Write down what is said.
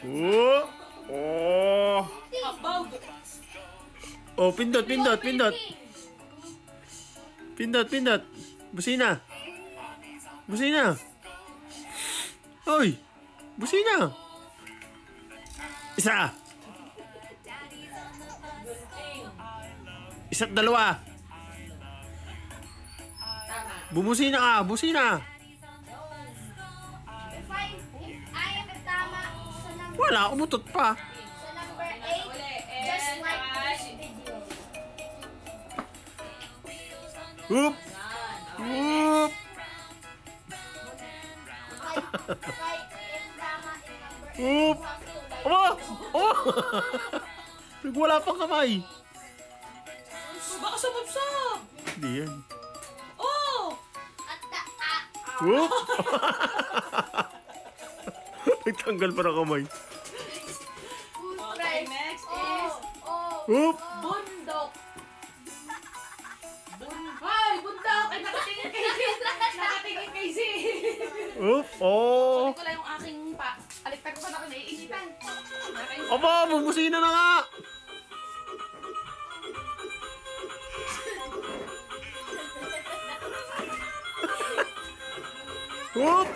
Oh! Oh! Oh, pindot, pindot, pindot. Pindot, pindot. Busina. Busina. Hoy! Busina. Isa. Isa't dalawa. Bumusina ka, busina. Wala, umutot pa. So number 8, just like this video. Whoop! Whoop! Whoop! Aba! Oh! Wala pang kamay. Baka sabab-sab. Hindi yan. Oh! Whoop! Nagtanggal pa ng kamay. Okay, next is Whoop! bundok. Ay, bundok! Ay, nakatingin kay Zin. Nakatingin kay Zin. Whoop! Oh! Hindi ko lang yung aking pa. Aliktad ko pa na ako naiinitan. Aba! Bumusina na nga! Whoop!